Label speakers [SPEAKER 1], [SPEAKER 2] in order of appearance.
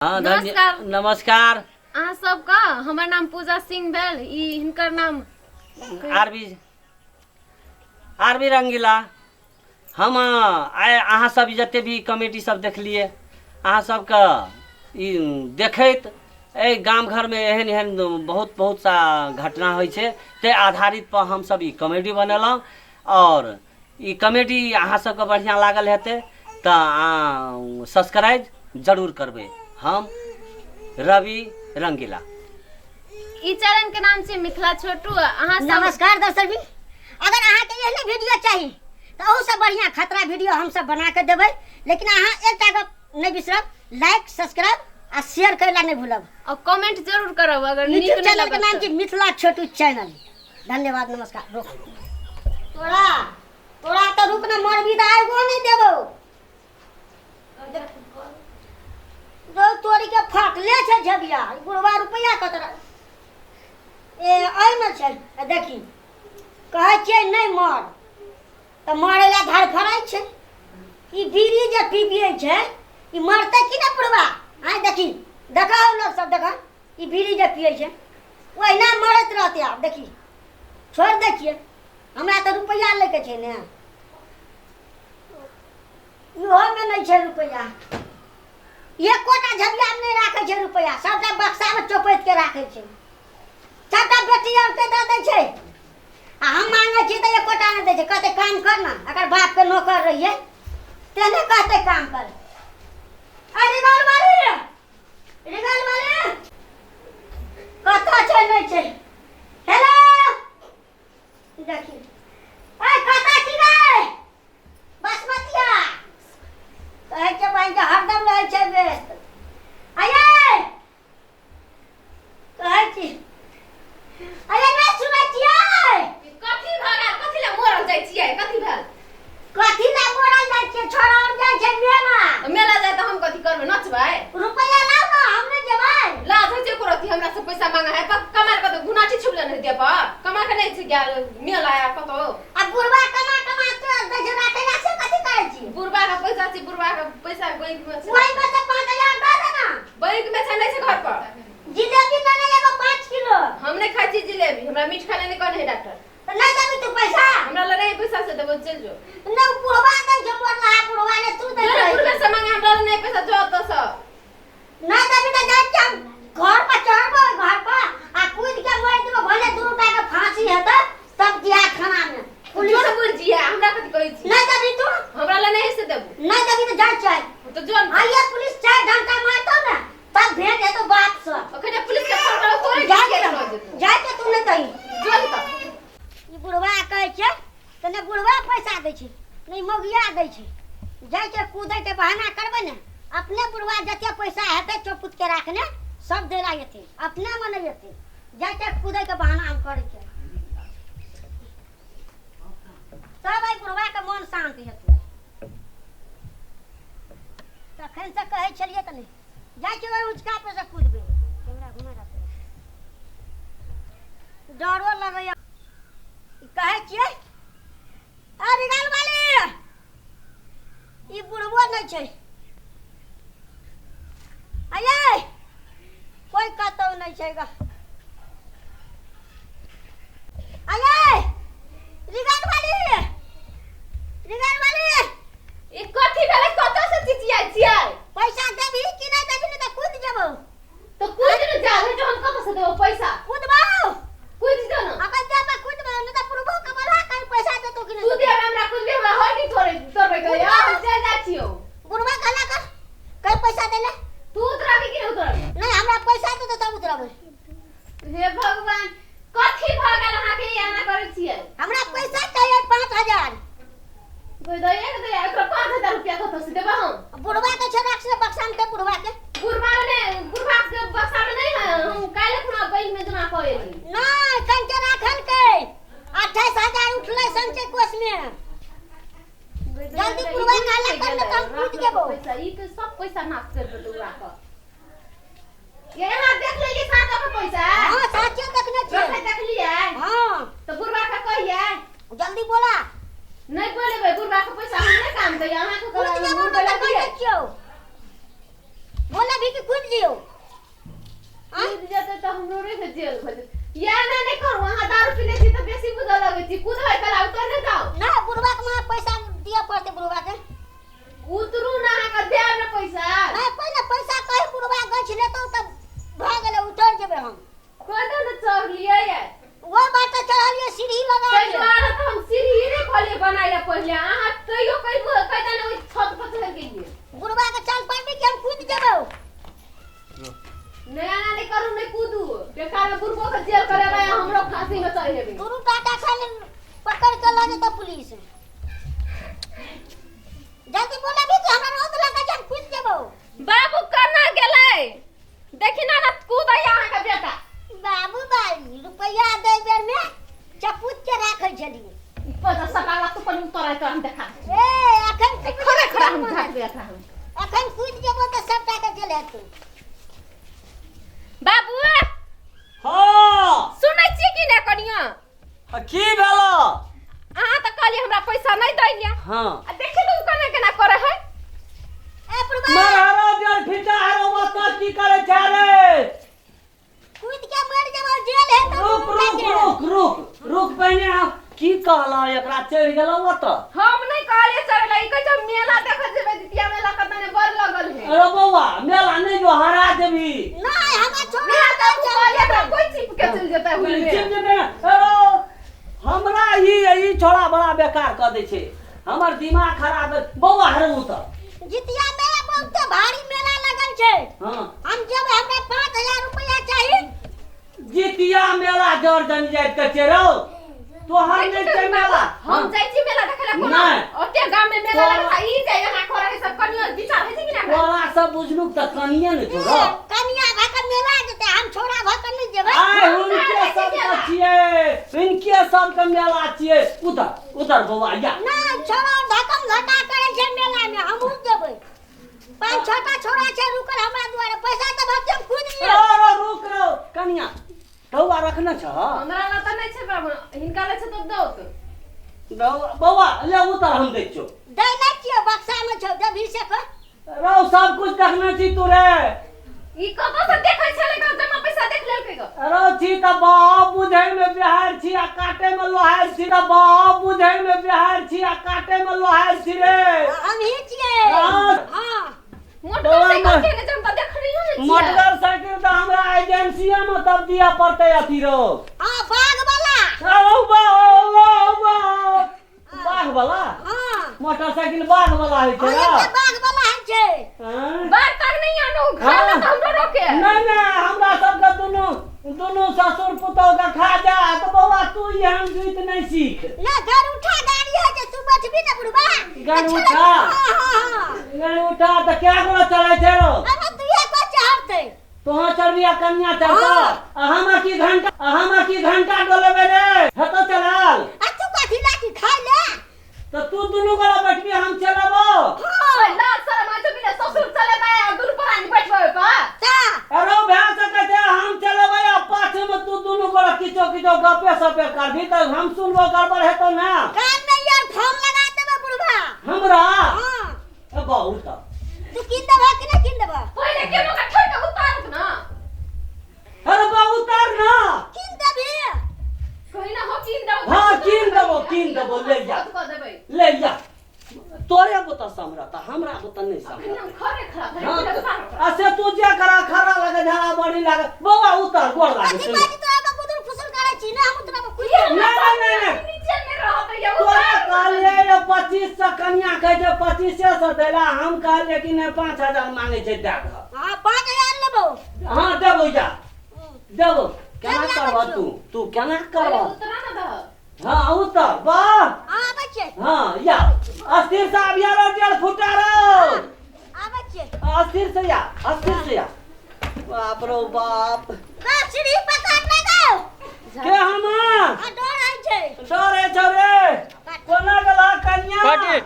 [SPEAKER 1] हाँ
[SPEAKER 2] नमस्कार।
[SPEAKER 1] नमस्कार।
[SPEAKER 2] अहाँ सबका हमर नाम पूजा सिंह भेल। हिनकर नाम
[SPEAKER 1] आरबी रंगीला। हम अहाँ सब जते भी कमेटी सब देखलिए अहाँ सबके देखैत गाम घर में एहन एहन बहुत बहुत सा घटना होइ छै ते आधारित पर हम सब कमेटी बनेलहुँ और कमेटी अहाँ सबके बढ़िया लागल हेतै तो सब्सक्राइब जरूर करबे। हम रवि रंगीला।
[SPEAKER 2] चैनल के नाम से मिथिला छोटू। अहाँ
[SPEAKER 3] नमस्कार दर्शक भी, अगर अहाँ के एहने वीडियो चाहिए तो ओहू से बढ़िया खतरा वीडियो हम सब बना के देबै। लेकिन अहाँ एकटा गप नहीं बिसरब, लाइक सब्सक्राइब आ शेयर करला नहीं भूलब
[SPEAKER 2] और कमेंट जरूर करब अगर नीक
[SPEAKER 3] यूट्यूब
[SPEAKER 2] नहीं
[SPEAKER 3] चैनल के
[SPEAKER 2] लगत
[SPEAKER 3] नाम
[SPEAKER 2] तो।
[SPEAKER 3] छी मिथिला छोटू चैनल। धन्यवाद नमस्कार। रोक तोरा तो रुक न, मर विदा एगो नहीं देबो। जो तोरी के फाटले छै झबिया बुढ़वा रुपया कतरा ए आई में छै देखी कहै छै नहीं मर तो मरे ला धार फराई छै। ई बीड़ी जे पीबिए छै ई मरते कि ना बुढ़वा? आइ देखी देखाओ लोग सब देखा ई बीड़ी जे पिए छै ओहिना मरत रहते। आप देखी छोड़ देखिए, हमरा तो रुपया लेके छै ने, इहो में नहीं छै रुपया। एक कोटा झबिया में नहीं राखे छै रुपया, सबटा बक्सा में चोपैत के राखे छै। सबटा बेटी और के दे दे छै आ हम मांगे छी तो एक कोटा नहीं दे छै। कहते काम कर ना, अगर बाप के नौकर रहिए तेने कहते काम कर। अरे रिगल माली कता छै नहीं छै। हेलो देखी ए कता छी रे बासमतिया कहै छै भाई के हरदम रहै छै व्यस्त। आये कहै छी अरे नहीं सुनै छियै
[SPEAKER 2] कथी भागा कथी ला मोरल जाइ छियै? कथी भेल?
[SPEAKER 3] कथी ला मोरल जाइ छियै? छोड़ा और जाइ छै मेला।
[SPEAKER 2] मेला जाय त हम कथी करबै? नचबै?
[SPEAKER 3] रुपया लाओ ना, हम नहीं जेबै।
[SPEAKER 2] लाज होइ छै कोरथी हमरा से पैसा मांगा है पर कमार के गुनाठी छुले नहीं दे पर कमा के नहीं छै गेल मेला आया कतो।
[SPEAKER 3] आ बुढ़वा कमा के दे छै राखे ला से कथी करै छी?
[SPEAKER 2] बुढ़बा का पैसा छै, बुढ़बा का पैसा बैंक में छै।
[SPEAKER 3] वही में से 5000 दे देना।
[SPEAKER 2] बैंक में छै नहीं छै घर पर।
[SPEAKER 3] जिलेबी लेने एगो 5 किलो।
[SPEAKER 2] हम नहीं खाई छी जिलेबी, हमरा मीठ खाने नहीं कहने है डॉक्टर।
[SPEAKER 3] तो नहीं देबी तू पैसा?
[SPEAKER 2] हमरा लगे है पैसा से देबो चल जो।
[SPEAKER 3] नहीं बुढ़वा दे छै मोरला बुढ़वा ने तू दे
[SPEAKER 2] जो
[SPEAKER 3] दे।
[SPEAKER 2] बुढ़बा से मांगे हमरा नहीं पैसा जो तो सब।
[SPEAKER 3] नहीं देबी तो जाई हम घर पर चढ़बो, घर पर आ कूद के मर देबो। भले 2 रुपया के फांसी हेतै तब दिया खाना में।
[SPEAKER 2] पुलिस से बुझ जिया हमरा कथी कहै छी?
[SPEAKER 3] नहीं देबी तू?
[SPEAKER 2] हमरा ले नहीं से देबो।
[SPEAKER 3] नहीं देबी तो जाई चाय।
[SPEAKER 2] तो जोन
[SPEAKER 3] आइए पुलिस 4 घंटा मारतो ना तब भेज दे तो बात से।
[SPEAKER 2] ओखने पुलिस के फोन करो तोरे
[SPEAKER 3] जाई के तू नहीं दही।
[SPEAKER 2] जोन त
[SPEAKER 3] ई बुढ़वा कहै छै त ने बुढ़वा पैसा दै छै नहीं मौगिया दै छै। जाई के कूदै के बहाना करबै ने अपने बुढ़वा जते पैसा हेतै चौपुत के राखने सब देला जेतै, अपने में नहीं जेतै। जाई के कूदै के बहाना हम करै छै तब आई बुढ़वा के मन शांत हेतै। तखन से कहै छलिए त नहीं जाई के ओइ उचका पे से कूदबे। कैमरा घुमा रखे डरो लगैया। कहै छियै अरे गाल वाली ई बुढ़बो नहीं छै। आये कोई कतौ नहीं छै गा। आये रिगल वाली
[SPEAKER 2] ई कथी भेले कतौ से चिचिया छियै?
[SPEAKER 3] पैसा देबी कि नहीं देबी नहीं तो कूद जेबो।
[SPEAKER 2] तो कूद न जा तो हम कतौ से देबो पैसा?
[SPEAKER 3] कूदबो
[SPEAKER 2] कूद जो न।
[SPEAKER 3] अपन देबा कूदबो नहीं तो बुढ़बो के बोला कहीं पैसा दे तो कि
[SPEAKER 2] तू
[SPEAKER 3] नहीं
[SPEAKER 2] दे हमरा कुछ भी हमरा होय नहीं तोरे तो यार चल जा छियो।
[SPEAKER 3] बुढ़वा गला कर कहीं पैसा देले
[SPEAKER 2] तू उतरबी कि नहीं उतरबी?
[SPEAKER 3] नहीं हमरा पैसा दे तो तब उतरबै।
[SPEAKER 2] हे भगवान कथी भगल अहाँ के एना करै छियै?
[SPEAKER 3] हमरा पैसा चाहिए 5000।
[SPEAKER 2] कोई दइए के दइए एकरा 5000 रुपया कतौ से देबा हम?
[SPEAKER 3] बुढ़वा के छोरा से बक्सा में ते बुढ़वा के
[SPEAKER 2] बुढ़बा के बक्सा में नहीं है हम काले खुना बैंक में जमा करे छी।
[SPEAKER 3] नहीं कंचे राखल के 28000 उठले संचय कोष में। जल्दी बुढ़वा काला कर ले हम कूद जेबो।
[SPEAKER 2] पैसा ई के सब पैसा नाश कर दे तोरा का। ये यहाँ देख लेली साथ का पैसा?
[SPEAKER 3] हां साचे देखने
[SPEAKER 2] जो
[SPEAKER 3] छी।
[SPEAKER 2] देख लिया?
[SPEAKER 3] हां
[SPEAKER 2] तो बुढ़बा का कहिए?
[SPEAKER 3] जल्दी बोला।
[SPEAKER 2] नहीं बोले भाई बुढ़बा का पैसा हम नहीं काम दे यहाँ को
[SPEAKER 3] कूद जेबो तो बोले क्यों? बोले जेबी कि कूद जियो
[SPEAKER 2] कूद जेते तो हमरो रे से जेल भले या नहीं करू वहां दारू पी लेती तो बेसी बुझा लगे छी कूद है कला उतर न जाओ
[SPEAKER 3] ना बुढ़वा के मां पैसा दिया पड़ते बुढ़वा के
[SPEAKER 2] उतरू ना का देब न पैसा
[SPEAKER 3] ना पहले पैसा कहे बुढ़वा गछ लेतो तब भाग गेले उतर जेबे हम
[SPEAKER 2] कोदा न चढ़ लिए यार
[SPEAKER 3] वो बात चढ़लिए सीढ़ी लगा
[SPEAKER 2] तै द्वारा तो हम सीढ़ी रे खोले बनाइला पहले आहा तइयो कहबो कहता न ओइ छत पर चढ़ गेलिए
[SPEAKER 3] बुढ़वा के चल पड़बे कि हम कूद जेबे
[SPEAKER 2] नया ना नहीं करू नहीं कूदू बेकार में बुढ़बो के जेल करे रहे हमरो फांसी में चढ़ हेबे
[SPEAKER 3] गुरु टाटा खाने पकड़ के ला जेता पुलिस जल्दी बोला भी कि हमरा रोज लगा जब कूद जेबो
[SPEAKER 2] बाबू कना गेलै देखि ना ना कूद यहाँ का बेटा
[SPEAKER 3] बाबू बाई रुपया दे बेर में चपूत के राखै छलिए
[SPEAKER 2] पता सकाला तो पर उतरै तो हम देखा
[SPEAKER 3] ए अखन
[SPEAKER 2] खरे खरा हम झाक देखा हम
[SPEAKER 3] अखन कूद जेबो त सबटा के जेल हेतौ
[SPEAKER 2] बाबू
[SPEAKER 1] हाँ
[SPEAKER 2] सुनै छी कि ने कनिया
[SPEAKER 1] की भेलो
[SPEAKER 2] अहाँ त कहली हमरा पैसा नहीं दैलिया
[SPEAKER 1] हाँ
[SPEAKER 2] आ देखे तू कने केना करे है
[SPEAKER 3] ए प्रभु
[SPEAKER 1] मारो जड़ फिटा है वो की करे छे रे
[SPEAKER 3] कूद के मर जेबो जेल हेतौ
[SPEAKER 1] रुक पहले हम की कहला एकरा चढ़ गेलो वो तो
[SPEAKER 2] हम नहीं कहले चढ़ लई कह जब मेला देख जेबे दितिया मेला कतने बर लगल है
[SPEAKER 1] अरे बौआ मेला नहीं जो हरा देबी
[SPEAKER 3] नहीं हमरा छोड़
[SPEAKER 2] मेला तो कहले तो कोई चिप के चल जेता हुई में
[SPEAKER 1] हमरा ई छोड़ा बड़ा बेकार कर दे छे हमर दिमाग खराब बौआ हरे उतर
[SPEAKER 3] जितिया मेला बहुत भारी मेला लगल छै
[SPEAKER 1] हां
[SPEAKER 3] हम जब हमरा 5000 रुपया चाहिए
[SPEAKER 1] जितिया मेला जड़ जन जाइत के चेरो तोहर नहीं छै मेला
[SPEAKER 2] हम जाई छी मेला देखला कोना
[SPEAKER 1] नहीं।
[SPEAKER 2] ओते गांव में मेला लगता ई जाय ना करे सब कनिया विचार है कि ना
[SPEAKER 1] तोरा सब बुझलू त कनिए न छोरो
[SPEAKER 3] कनिया भा के मेला जेते हम छोड़ा भा के नहीं जेबै
[SPEAKER 1] आय उनके सब के छिए इनके सब के मेला छिए उतर बौआ या
[SPEAKER 3] ना छोड़ा धकम घटा करे छै मेला में हमहु जेबै पांच छोटा छोरा छै रुकल हमरा द्वारे पैसा त भक्तम खुद लियो
[SPEAKER 1] अरे रुक रो कनिया तौआ रखना छ
[SPEAKER 2] हमरा ला त नहीं छै बाबू हिनका ले छै तो दो तो
[SPEAKER 1] बौआ ले उतर हम देख छो
[SPEAKER 3] दे नै छियो बक्सा में छौ जब से कर
[SPEAKER 1] रो सब कुछ देखना छी तू रे
[SPEAKER 2] ई कतो से देखै छले का जमा पैसा देख लेल के गो
[SPEAKER 1] रो छी त बाप बुझै में बिहार छी आ काटे में लोहार छी त बाप बुझै में बिहार छी आ काटे में लोहार छी रे
[SPEAKER 3] हम ही छियै
[SPEAKER 1] हाँ।
[SPEAKER 3] हां
[SPEAKER 2] मोटरसाइकिल के जम त देख रही हो ने
[SPEAKER 1] मोटरसाइकिल त हमरा एजेंसी में तब दिया पड़ते अथी रो
[SPEAKER 3] हां बाग वाला
[SPEAKER 1] ओ बाघ वाला
[SPEAKER 3] हां
[SPEAKER 1] मोटरसाइकिल बाघ वाला है
[SPEAKER 3] हां
[SPEAKER 1] तेरा
[SPEAKER 3] ये बाग वाला है छै
[SPEAKER 2] बात तक नहीं आनो खाना तो हमरो रोके
[SPEAKER 1] नहीं हमरा सब के दोनों ससुर पुतौह के खा जा तो बौआ तू यहाँ गीत नहीं सीख
[SPEAKER 3] ना घर उठा गाड़ी है जे तू बैठबी ना बुढ़वा
[SPEAKER 1] घर उठा
[SPEAKER 3] हां
[SPEAKER 1] घर उठा तो क्या गोला चले छे रो
[SPEAKER 3] अब तू ये को चढ़ते
[SPEAKER 1] तोहा चढ़बिया कन्या चढ़ता हम की घंटा डोलेबे रे हेतो चलल
[SPEAKER 3] आ तू कथी लागी खा ले
[SPEAKER 1] तो तू दोनों गोला बैठबी हम चलबो
[SPEAKER 2] ओए ला सर मां तो बिना ससुर चले जाए और दूर पर आनी बैठबे का
[SPEAKER 3] ता
[SPEAKER 1] अरे भै सके थे हम चलबे आ पाछे में तू दोनों गोला किछो गपे सपे करबी त हम सुनबो गड़बड़ हेतो ना
[SPEAKER 3] कान में यार फोन लगा देबे बुढ़वा
[SPEAKER 1] हमरा
[SPEAKER 3] हां
[SPEAKER 1] ए बहुत
[SPEAKER 3] तू किन देबा कि नहीं किन देबा
[SPEAKER 2] पहले केनो का ठोक के उतार ना
[SPEAKER 1] अरे बाबू उतार ना
[SPEAKER 3] किन देबी
[SPEAKER 2] कहीं ना हो किन दो
[SPEAKER 1] हां किन देबो ले जा
[SPEAKER 2] को देबे
[SPEAKER 1] ले जा तोरे बता हमरा त हमरा बता नहीं
[SPEAKER 2] अखन
[SPEAKER 1] समरा
[SPEAKER 2] हम खरे खरा
[SPEAKER 1] हां
[SPEAKER 2] खरे
[SPEAKER 1] त असे तू जे करा खरा लगे झाड़ा बड़ी लगे बौआ उतर गोड़ लागे
[SPEAKER 3] कथी
[SPEAKER 1] सुन
[SPEAKER 3] बाजी तो आबे कुदुर फुसुल करे छी ना हम तोरा कुछ
[SPEAKER 1] नहीं
[SPEAKER 2] नीचे में रहो तो ये
[SPEAKER 1] तोरा कहले ये 2500 कन्या कह जे 2500 देला हम कहले कि नहीं 5000 मांगे छै दे दे
[SPEAKER 3] हां 5000 लेबो
[SPEAKER 1] हां देबो जा देबो केना करबा तू केना करबा
[SPEAKER 2] उतरा ना द
[SPEAKER 1] हां उतर वाह
[SPEAKER 3] हां बच्चे
[SPEAKER 1] हां या अस्थिर से आबिया रो डेढ़ फुटा रो
[SPEAKER 3] आ बच्चे
[SPEAKER 1] अस्थिर से या बाप रो बाप
[SPEAKER 3] ना सीढ़ी पकड़ ना दो
[SPEAKER 1] के हम
[SPEAKER 3] आ डर है छै
[SPEAKER 1] डरे छरे कोना गला कन्या